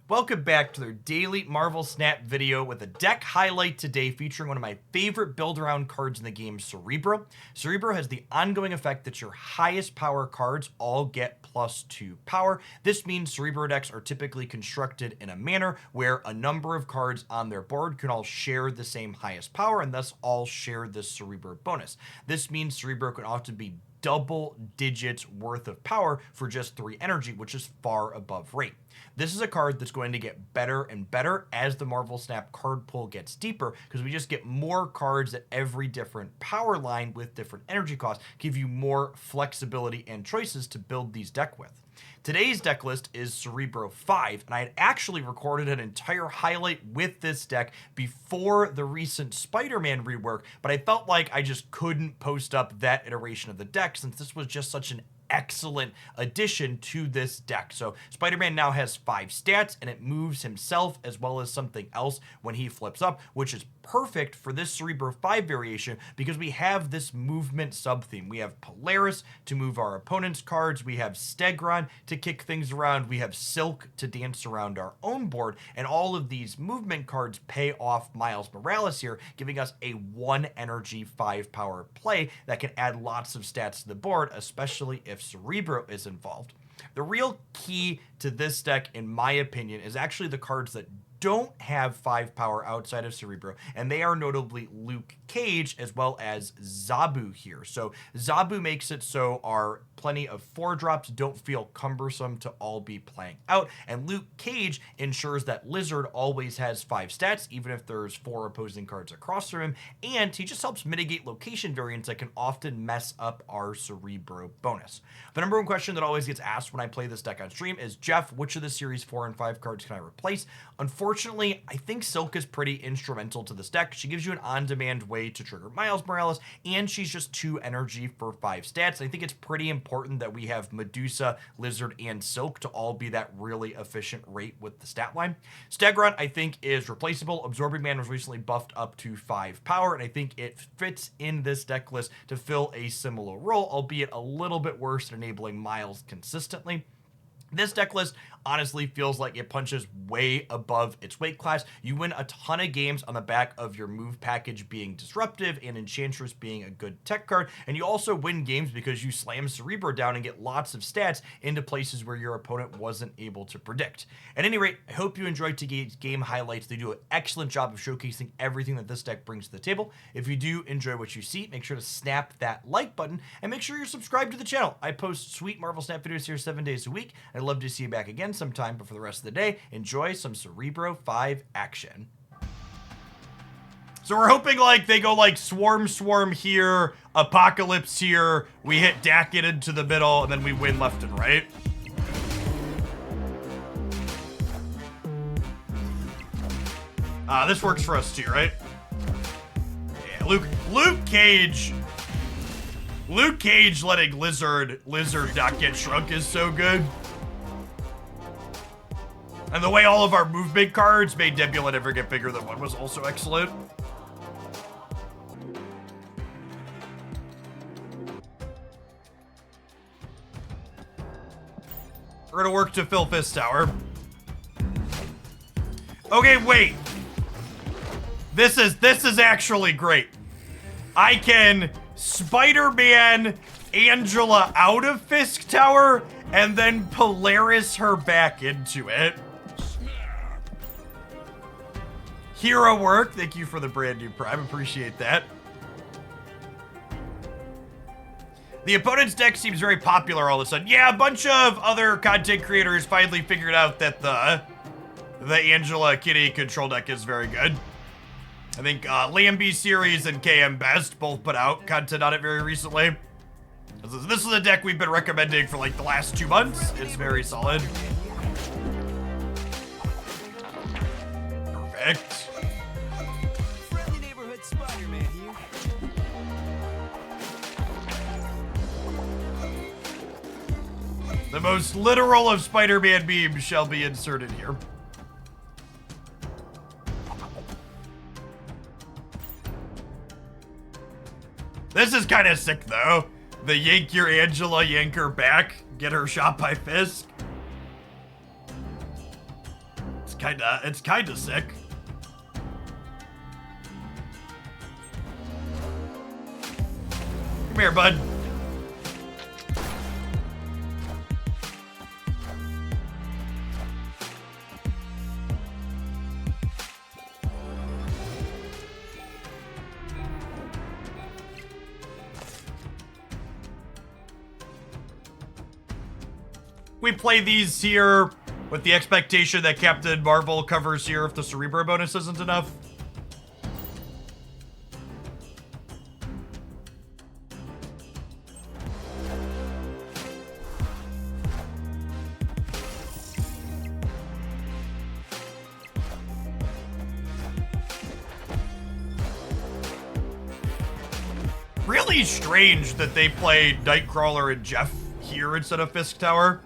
Welcome back to their daily Marvel Snap video with a deck highlight today featuring one of my favorite build-around cards in the game, Cerebro. Cerebro has the ongoing effect that your highest power cards all get +2 power. This means Cerebro decks are typically constructed in a manner where a number of cards on their board can all share the same highest power and thus all share this Cerebro bonus. This means Cerebro can often be double digits worth of power for just 3 energy, which is far above rate. This is a card that's going to get better and better as the Marvel Snap card pool gets deeper, because we just get more cards at every different power line with different energy costs, give you more flexibility and choices to build these deck with. Today's deck list is Cerebro 5, and I had actually recorded an entire highlight with this deck before the recent Spider-Man rework, but I felt like I just couldn't post up that iteration of the deck since this was just such an excellent addition to this deck. So Spider-Man now has 5 stats, and it moves himself as well as something else when he flips up, which is perfect for this Cerebro 5 variation because we have this movement sub-theme. We have Polaris to move our opponent's cards, we have Stegron to kick things around, we have Silk to dance around our own board, and all of these movement cards pay off Miles Morales here, giving us a 1 energy 5 power play that can add lots of stats to the board, especially if Cerebro is involved. The real key to this deck, in my opinion, is actually the cards that don't have 5 power outside of Cerebro, and they are notably Luke Cage as well as Zabu here. So Zabu makes it so our plenty of 4-drops don't feel cumbersome to all be playing out, and Luke Cage ensures that Lizard always has 5 stats, even if there's 4 opposing cards across from him, and he just helps mitigate location variants that can often mess up our Cerebro bonus. The number one question that always gets asked when I play this deck on stream is, Jeff, which of the series 4 and 5 cards can I replace? Unfortunately, I think Silk is pretty instrumental to this deck. She gives you an on-demand way to trigger Miles Morales, and she's just 2 energy for 5 stats. I think it's pretty important that we have Medusa, Lizard, and Silk to all be that really efficient rate with the stat line. Stegron, I think, is replaceable. Absorbing Man was recently buffed up to 5 power, and I think it fits in this deck list to fill a similar role, albeit a little bit worse at enabling Miles consistently. This deck list honestly feels like it punches way above its weight class. You win a ton of games on the back of your move package being Disruptive and Enchantress being a good tech card, and you also win games because you slam Cerebro down and get lots of stats into places where your opponent wasn't able to predict. At any rate, I hope you enjoyed today's game highlights. They do an excellent job of showcasing everything that this deck brings to the table. If you do enjoy what you see, make sure to snap that like button and make sure you're subscribed to the channel. I post sweet Marvel Snap videos here 7 days a week. I'd love to see you back again sometime, but for the rest of the day, enjoy some Cerebro 5 action. So we're hoping like they go like swarm here, apocalypse here, we hit Dackett into the middle, and then we win left and right. This works for us too, right? Yeah, Luke Cage letting Lizard not get shrunk is so good. And the way all of our movement cards made Nebula never get bigger than 1 was also excellent. We're gonna work to fill Fist Tower. Okay, wait. This is actually great. I can Spider-Man Angela out of Fisk Tower and then Polaris her back into it. Hero work. Thank you for the brand new Prime. Appreciate that. The opponent's deck seems very popular all of a sudden. Yeah, a bunch of other content creators finally figured out that the Angela Kitty control deck is very good. I think Lambie Series and KM Best both put out content on it very recently. This is a deck we've been recommending for like the last 2 months. It's very solid. Perfect. Friendly neighborhood Spider-Man here. The most literal of Spider-Man memes shall be inserted here. This is kind of sick though. The yank your Angela, yank her back, get her shot by Fisk. It's kinda sick. Come here, bud. We play these here with the expectation that Captain Marvel covers here if the Cerebro bonus isn't enough. Really strange that they played Nightcrawler and Jeff here instead of Fisk Tower.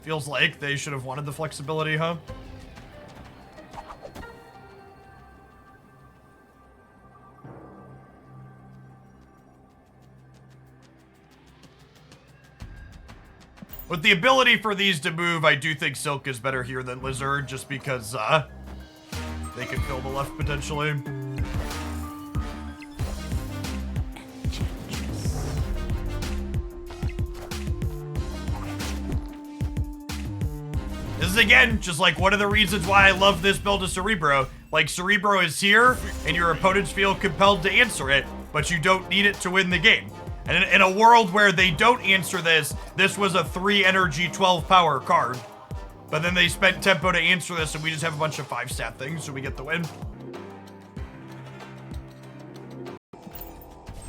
Feels like they should have wanted the flexibility, huh? With the ability for these to move, I do think Silk is better here than Lizard, just because they can fill the left potentially. This is, again, just like one of the reasons why I love this build of Cerebro. Like, Cerebro is here, and your opponents feel compelled to answer it, but you don't need it to win the game. And in a world where they don't answer this, this was a 3 energy, 12 power card. But then they spent tempo to answer this, and we just have a bunch of 5 stat things, so we get the win.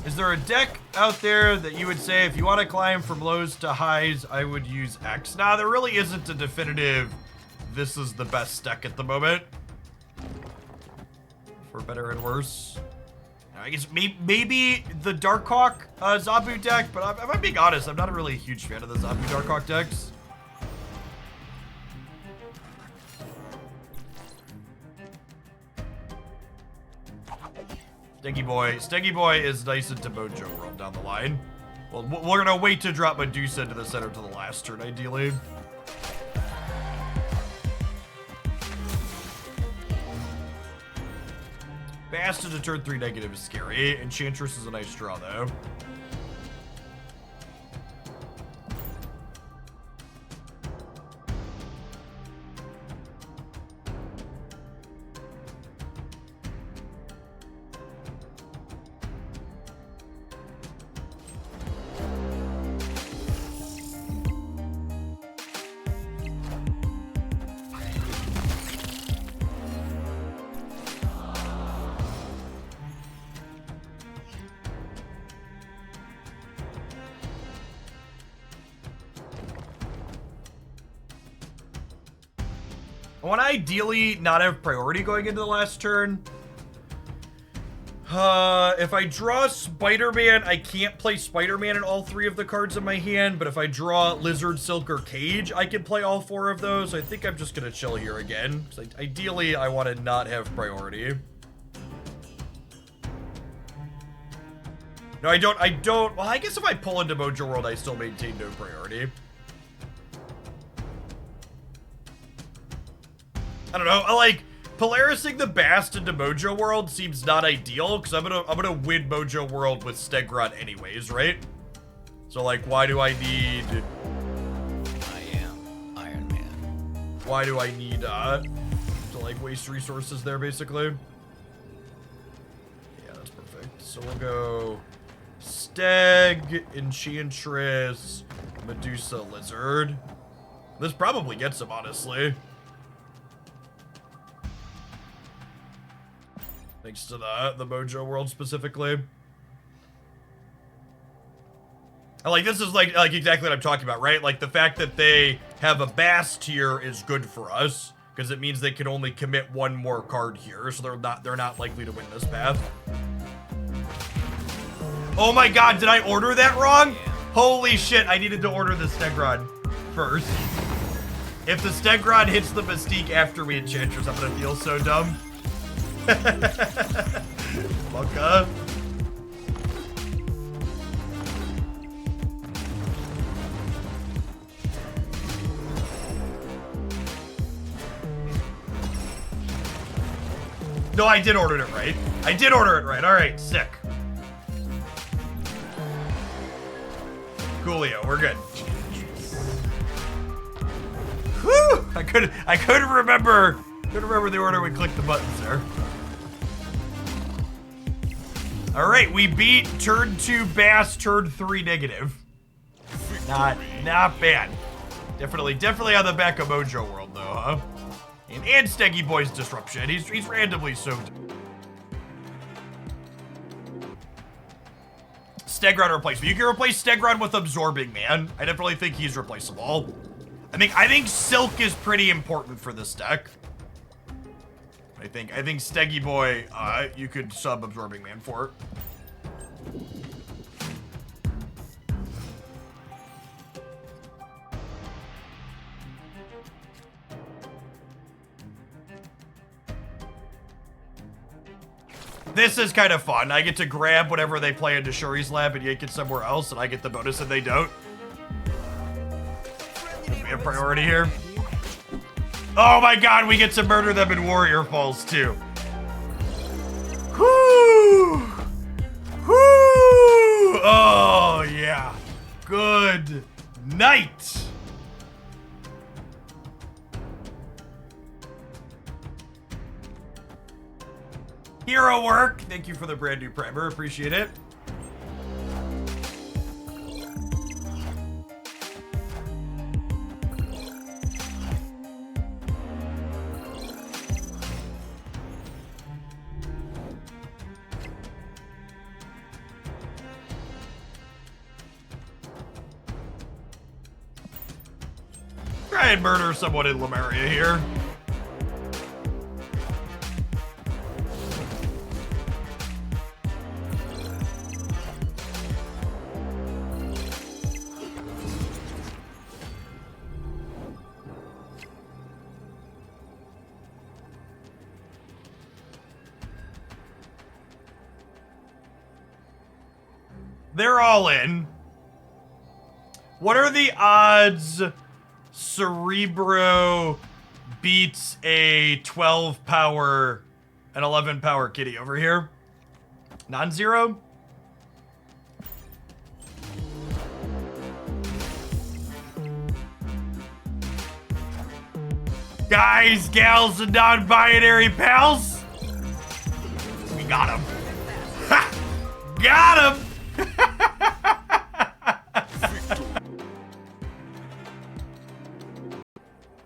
Is there a deck out there that you would say, if you want to climb from lows to highs, I would use X? Nah, there really isn't a definitive, this is the best deck at the moment. For better and worse. I guess maybe the Darkhawk Zabu deck, but if I'm being honest, I'm not a really huge fan of the Zabu Darkhawk decks. Steggy Boy is nice into Mojo World down the line. Well, we're gonna wait to drop Medusa into the center to the last turn, ideally. Bast into turn 3 negative is scary. Enchantress is a nice draw, though. I want to ideally not have priority going into the last turn. If I draw Spider-Man, I can't play Spider-Man in all 3 of the cards in my hand, but if I draw Lizard, Silk, or Cage, I can play all 4 of those. I think I'm just going to chill here again, because ideally I want to not have priority. No, I don't. Well, I guess if I pull into Mojo World, I still maintain no priority. I don't know. I like Polarising the Bast into Mojo World seems not ideal because I'm gonna win Mojo World with Stegron anyways, right? So like, why do I need? I am Iron Man. Why do I need to like waste resources there, basically? Yeah, that's perfect. So we'll go Steg, Enchantress, Medusa, Lizard. This probably gets him, honestly. Thanks to the Mojo World specifically. I like, this is like exactly what I'm talking about, right? Like the fact that they have a Bast here is good for us because it means they can only commit 1 more card here, so they're not likely to win this path. Oh my god, did I order that wrong? Holy shit, I needed to order the Stegron first. If the Stegron hits the Mystique after we Enchantress, I'm gonna feel so dumb. Bunka. No, I did order it right. I did order it right. All right, sick. Coolio, we're good. Whew! I couldn't remember the order we clicked the buttons there. All right, we beat turn 2 Bass, turn 3 negative. Not bad. Definitely on the back of Mojo World though, huh? And Steggy Boy's disruption. He's randomly so. Stegron replacement. You can replace Stegron with Absorbing Man. I definitely think he's replaceable. I think Silk is pretty important for this deck. I think Steggy Boy, you could sub Absorbing Man for it. This is kind of fun. I get to grab whatever they play into Shuri's lab and yank it somewhere else, and I get the bonus and they don't. We have priority here. Oh my god, we get to murder them in Warrior Falls too. Whoo! Whoo! Oh yeah. Good night. Hero work. Thank you for the brand new primer. Appreciate it. Try and murder someone in Lemuria here. They're all in. What are the odds Cerebro beats a 12 power and 11 power kitty over here? Non-zero? Guys, gals, and non-binary pals, we got him. Ha! Got him!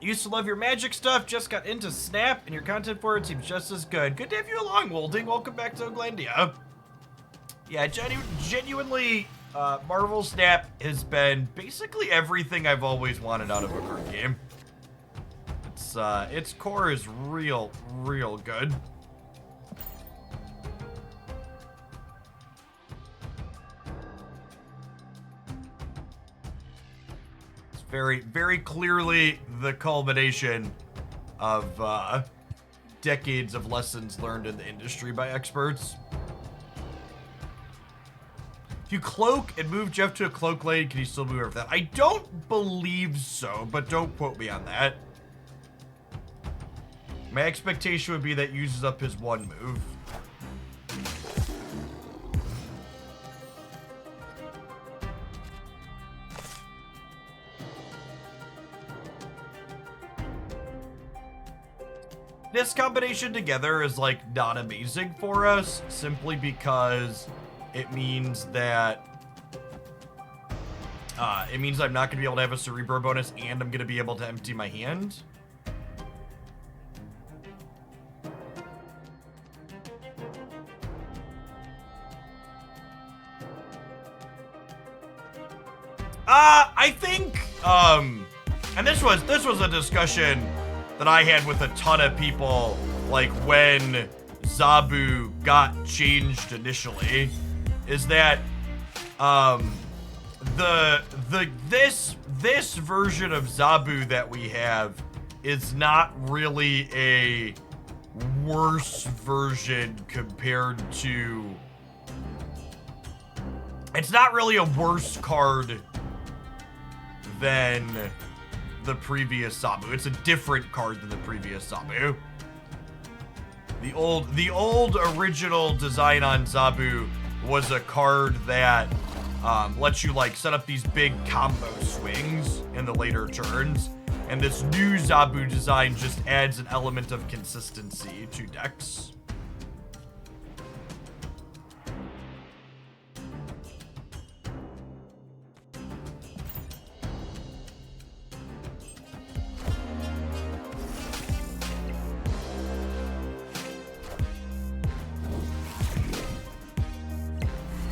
Used to love your magic stuff, just got into Snap, and your content for it seems just as good. Good to have you along, Wolding. Welcome back to Oglandia. Yeah, genuinely, Marvel Snap has been basically everything I've always wanted out of a card game. Its core is real good. Very clearly the culmination of decades of lessons learned in the industry by experts. If you cloak and move Jeff to a cloak lane, can you still move over that? I don't believe so, but don't quote me on that. My expectation would be that uses up his one move. This combination together is like not amazing for us, simply because it means that I'm not gonna be able to have a Cerebro bonus and I'm gonna be able to empty my hand. I think, and this was a discussion that I had with a ton of people, like when Zabu got changed initially, is that this version of Zabu that we have is not really a worse version compared to. It's not really a worse card than the previous Zabu. It's a different card than the previous Zabu. The old original design on Zabu was a card that lets you like set up these big combo swings in the later turns. And this new Zabu design just adds an element of consistency to decks.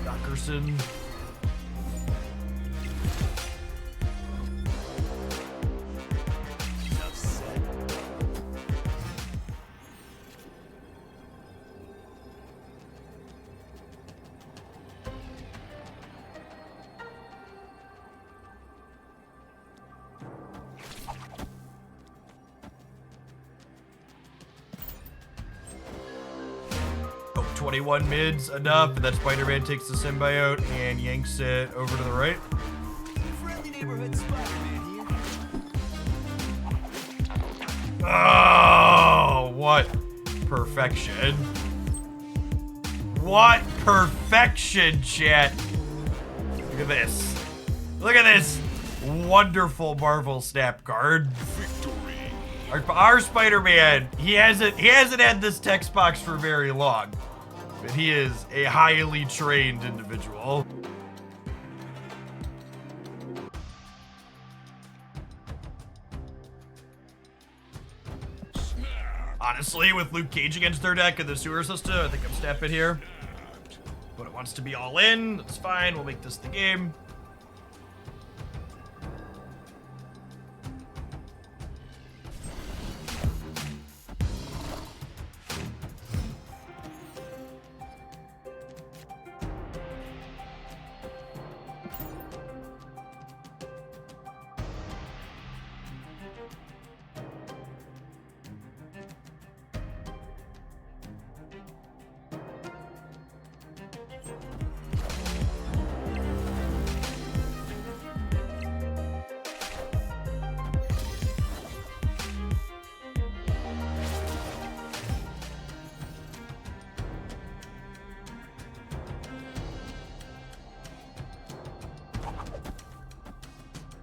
Dockerson. Oh, 21 mids enough, and that Spider-Man takes the symbiote and yanks it over to the right. Friendly neighborhood Spider-Man here. Oh, what perfection. What perfection, chat. Look at this. Look at this wonderful Marvel Snap card. Our Spider-Man, he hasn't had this text box for very long, but he is a highly trained individual. Honestly, with Luke Cage against their deck and the sewer system, I think I'm snapping here. But it wants to be all in. That's fine. We'll make this the game.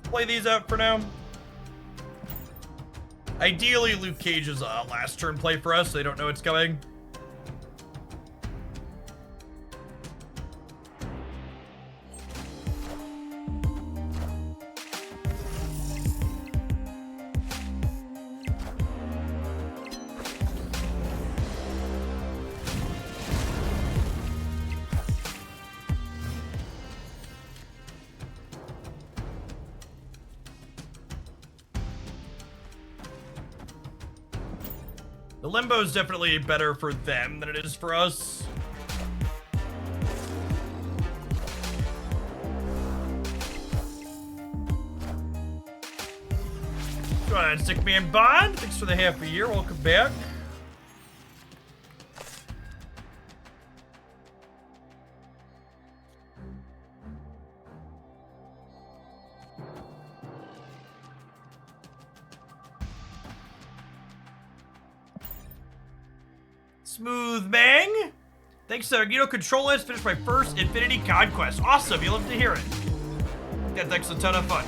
Play these out for now. Ideally, Luke Cage's last turn play for us. They don't know it's coming. The Limbo is definitely better for them than it is for us. Go ahead, Stickman Bond. Thanks for the half a year. Welcome back. Smooth Bang. Thanks, Control has finished my first Infinity Conquest. Awesome, you love to hear it. That deck's a ton of fun.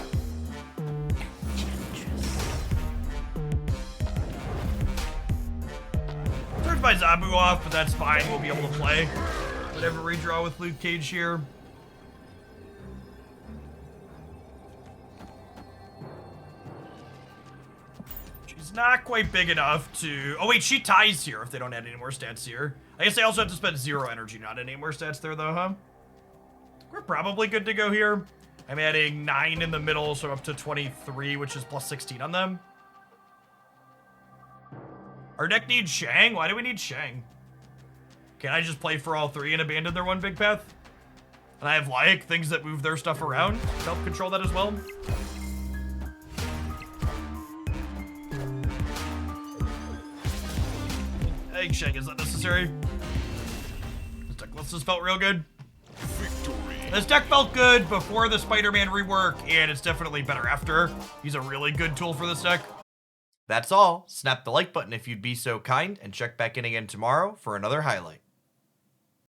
Turns my Zabu off, but that's fine. We'll be able to play whatever redraw with Luke Cage here. Not quite big enough to... Oh, wait, she ties here if they don't add any more stats here. I guess they also have to spend 0 energy, not any more stats there, though, huh? We're probably good to go here. I'm adding 9 in the middle, so I'm up to 23, which is plus 16 on them. Our deck needs Shang? Why do we need Shang? Can I just play for all 3 and abandon their one big path? And I have, like, things that move their stuff around to help control that as well? I think Shang is not necessary. This deck just felt real good. Victory. This deck felt good before the Spider-Man rework, and it's definitely better after. He's a really good tool for this deck. That's all. Snap the like button if you'd be so kind, and check back in again tomorrow for another highlight.